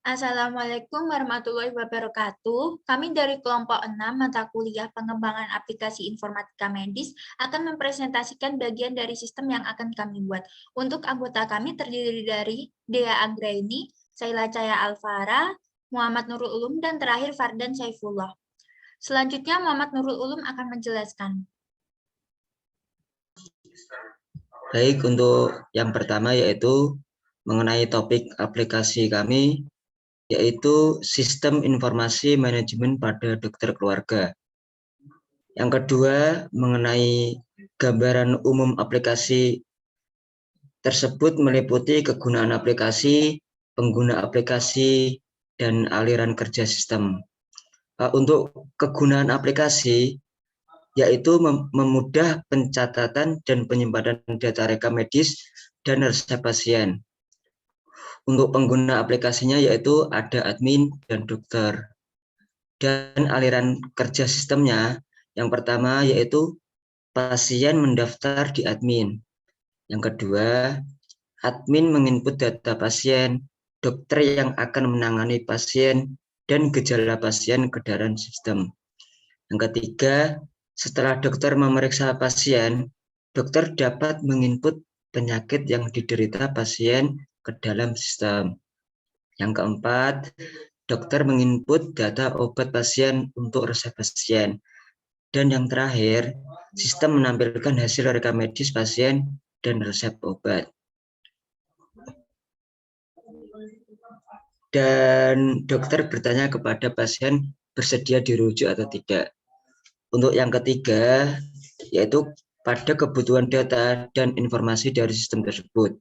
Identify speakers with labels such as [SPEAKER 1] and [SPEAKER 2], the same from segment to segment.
[SPEAKER 1] Assalamualaikum warahmatullahi wabarakatuh. Kami dari kelompok 6 mata kuliah pengembangan aplikasi informatika medis akan mempresentasikan bagian dari sistem yang akan kami buat. Untuk anggota kami terdiri dari Dea Anggraini, Saila Caya Alfara, Muhammad Nurul Ulum, dan terakhir Fardan Saifullah. Selanjutnya Muhammad Nurul Ulum akan menjelaskan.
[SPEAKER 2] Baik, untuk yang pertama yaitu mengenai topik aplikasi kami, yaitu sistem informasi manajemen pada dokter keluarga. Yang kedua, mengenai gambaran umum aplikasi tersebut meliputi kegunaan aplikasi, pengguna aplikasi, dan aliran kerja sistem. Untuk kegunaan aplikasi, yaitu memudah pencatatan dan penyimpanan data rekam medis dan resep pasien. Untuk pengguna aplikasinya yaitu ada admin dan dokter. Dan aliran kerja sistemnya, yang pertama yaitu pasien mendaftar di admin. Yang kedua, admin menginput data pasien, dokter yang akan menangani pasien, dan gejala pasien ke dalam sistem. Yang ketiga, setelah dokter memeriksa pasien, dokter dapat menginput penyakit yang diderita pasien ke dalam sistem. Yang keempat, dokter menginput data obat pasien untuk resep pasien. Dan yang terakhir, sistem menampilkan hasil rekam medis pasien dan resep obat. Dan dokter bertanya kepada pasien bersedia dirujuk atau tidak. Untuk yang ketiga, yaitu pada kebutuhan data dan informasi dari sistem tersebut.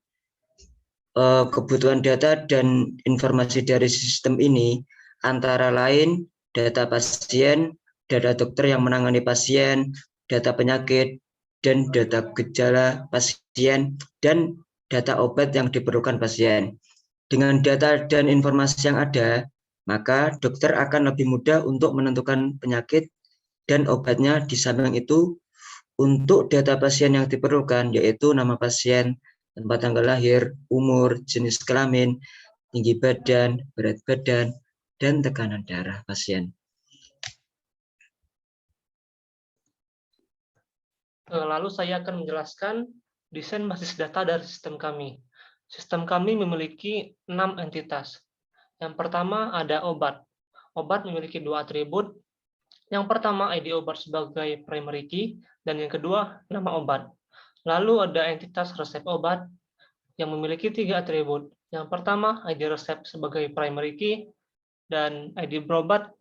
[SPEAKER 2] Kebutuhan data dan informasi dari sistem ini antara lain data pasien, data dokter yang menangani pasien, data penyakit, dan data gejala pasien, dan data obat yang diperlukan pasien. Dengan data dan informasi yang ada, maka dokter akan lebih mudah untuk menentukan penyakit dan obatnya. Di samping itu, untuk data pasien yang diperlukan yaitu nama pasien, tempat tanggal lahir, umur, jenis kelamin, tinggi badan, berat badan, dan tekanan darah pasien.
[SPEAKER 3] Lalu saya akan menjelaskan desain basis data dari sistem kami. Sistem kami memiliki 6 entitas. Yang pertama ada obat. Obat memiliki 2 atribut. Yang pertama ID obat sebagai primary key, dan yang kedua nama obat. Lalu ada entitas resep obat yang memiliki 3 atribut. Yang pertama ID resep sebagai primary key, dan ID berobat,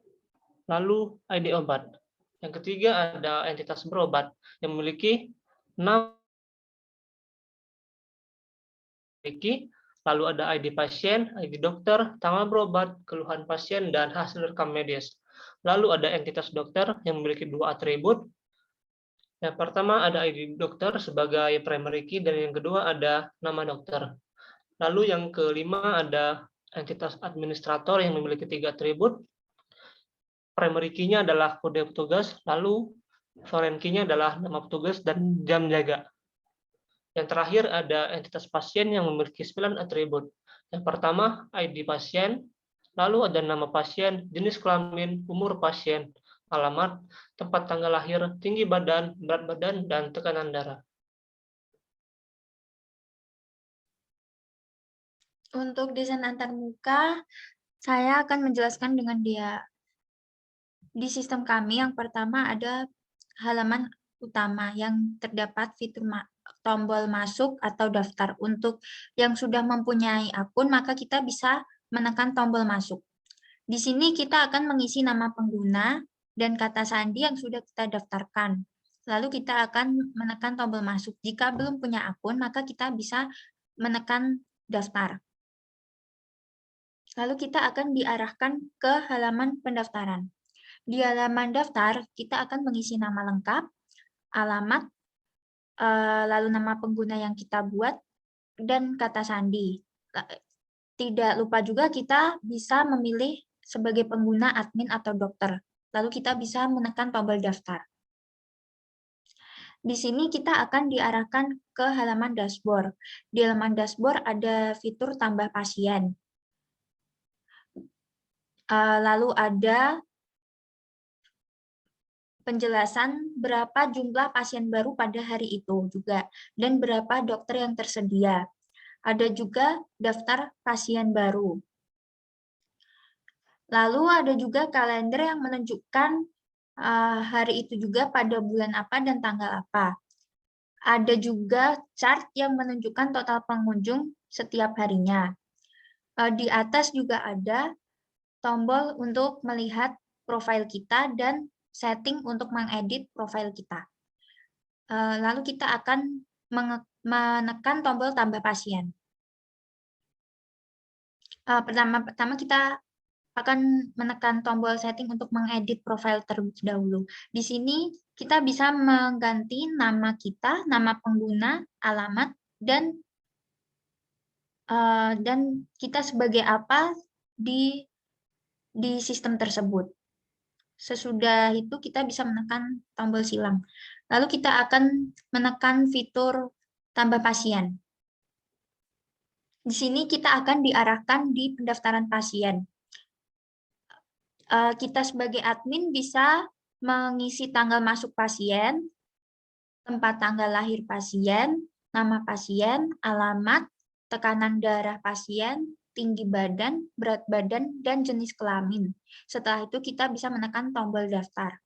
[SPEAKER 3] lalu ID obat. Yang ketiga ada entitas berobat yang memiliki 6 lalu ada ID pasien, ID dokter, tanggal berobat, keluhan pasien, dan hasil rekam medis. Lalu ada entitas dokter yang memiliki 2 atribut. Yang pertama ada ID dokter sebagai primary key, dan yang kedua ada nama dokter. Lalu yang kelima ada entitas administrator yang memiliki 3 atribut. Primary key-nya adalah kode petugas, lalu foreign key-nya adalah nama petugas dan jam jaga. Yang terakhir ada entitas pasien yang memiliki 9 atribut. Yang pertama ID pasien, lalu ada nama pasien, jenis kelamin, umur pasien, alamat, tempat tanggal lahir, tinggi badan, berat badan, dan tekanan darah.
[SPEAKER 1] Untuk desain antarmuka, saya akan menjelaskan dengan dia. Di sistem kami yang pertama ada halaman utama yang terdapat fitur tombol masuk atau daftar. Untuk yang sudah mempunyai akun, maka kita bisa menekan tombol masuk. Di sini kita akan mengisi nama pengguna dan kata sandi yang sudah kita daftarkan. Lalu kita akan menekan tombol masuk. Jika belum punya akun, maka kita bisa menekan daftar. Lalu kita akan diarahkan ke halaman pendaftaran. Di halaman daftar, kita akan mengisi nama lengkap, alamat, lalu nama pengguna yang kita buat, dan kata sandi. Tidak lupa juga kita bisa memilih sebagai pengguna admin atau dokter. Lalu kita bisa menekan tombol daftar. Di sini kita akan diarahkan ke halaman dashboard. Di halaman dashboard ada fitur tambah pasien. Lalu ada penjelasan berapa jumlah pasien baru pada hari itu juga, dan berapa dokter yang tersedia. Ada juga daftar pasien baru. Lalu ada juga kalender yang menunjukkan hari itu juga pada bulan apa dan tanggal apa. Ada juga chart yang menunjukkan total pengunjung setiap harinya. Di atas juga ada tombol untuk melihat profil kita dan setting untuk mengedit profil kita. Lalu kita akan menekan tombol tambah pasien. Pertama kita akan menekan tombol setting untuk mengedit profil terlebih dahulu. Di sini kita bisa mengganti nama kita, nama pengguna, alamat, dan kita sebagai apa di sistem tersebut. Sesudah itu kita bisa menekan tombol silang. Lalu kita akan menekan fitur tambah pasien. Di sini kita akan diarahkan di pendaftaran pasien. Kita sebagai admin bisa mengisi tanggal masuk pasien, tempat tanggal lahir pasien, nama pasien, alamat, tekanan darah pasien, tinggi badan, berat badan, dan jenis kelamin. Setelah itu kita bisa menekan tombol daftar.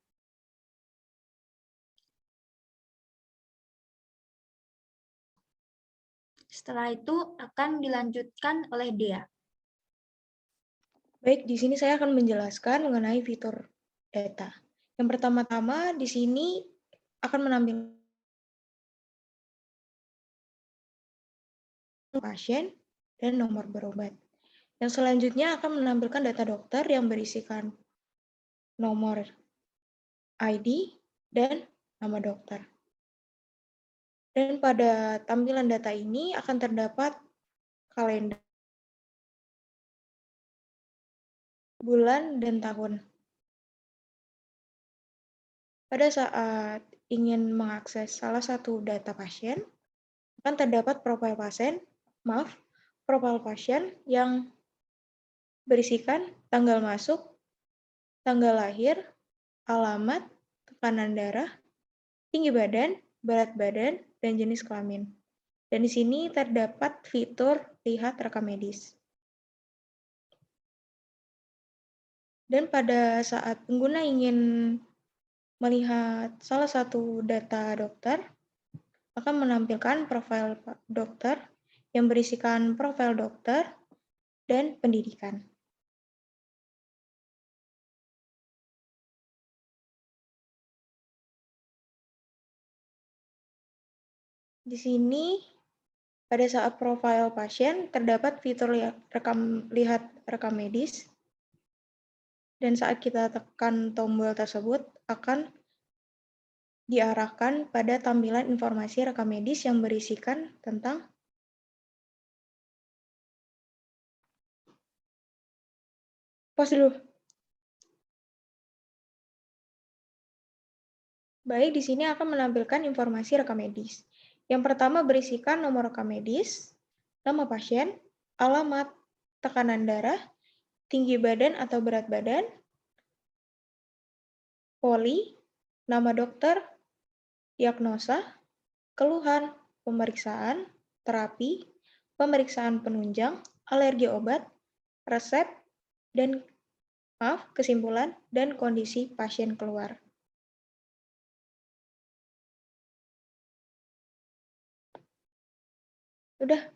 [SPEAKER 1] Setelah itu akan dilanjutkan oleh Dea.
[SPEAKER 4] Baik, di sini saya akan menjelaskan mengenai fitur data. Yang pertama-tama di sini akan menampilkan pasien dan nomor berobat. Yang selanjutnya akan menampilkan data dokter yang berisikan nomor ID dan nama dokter. Dan pada tampilan data ini akan terdapat kalender, bulan, dan tahun. Pada saat ingin mengakses salah satu data pasien, akan terdapat profil pasien yang berisikan tanggal masuk, tanggal lahir, alamat, tekanan darah, tinggi badan, berat badan, dan jenis kelamin. Dan di sini terdapat fitur lihat rekam medis. Dan pada saat pengguna ingin melihat salah satu data dokter, akan menampilkan profil dokter yang berisikan profil dokter dan pendidikan. Di sini, pada saat profil pasien, terdapat fitur lihat rekam medis, dan saat kita tekan tombol tersebut, akan diarahkan pada tampilan informasi rekam medis yang berisikan tentang pause dulu. Baik, di sini akan menampilkan informasi rekam medis. Yang pertama berisikan nomor rekam medis, nama pasien, alamat, tekanan darah, tinggi badan atau berat badan, poli, nama dokter, diagnosa, keluhan, pemeriksaan, terapi, pemeriksaan penunjang, alergi obat, resep, dan kesimpulan, dan kondisi pasien keluar. Udah.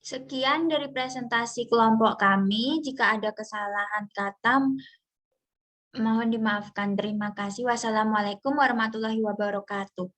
[SPEAKER 1] Sekian dari presentasi kelompok kami. Jika ada kesalahan kata, mohon dimaafkan. Terima kasih. Wassalamualaikum warahmatullahi wabarakatuh.